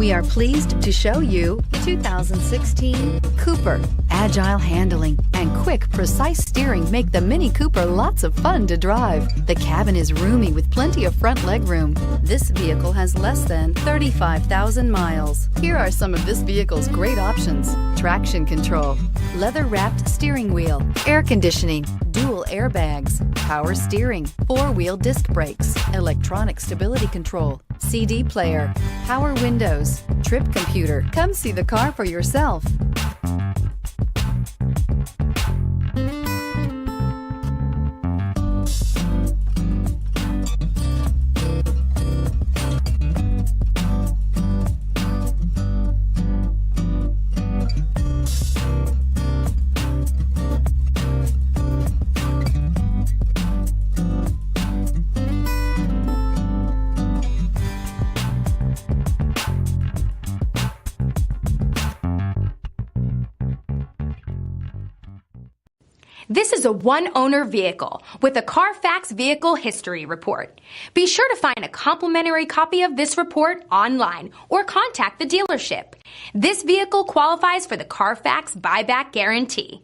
We are pleased to show you the 2016 Cooper. Agile handling and quick, precise steering make the MINI Cooper lots of fun to drive. The cabin is roomy with plenty of front legroom. This vehicle has less than 35,000 miles. Here are some of this vehicle's great options: traction control, leather-wrapped steering wheel, air conditioning, dual airbags, power steering, four-wheel disc brakes, electronic stability control, CD player, power windows, trip computer. Come see the car for yourself. This is a one-owner vehicle with a Carfax Vehicle History Report. Be sure to find a complimentary copy of this report online or contact the dealership. This vehicle qualifies for the Carfax Buyback Guarantee.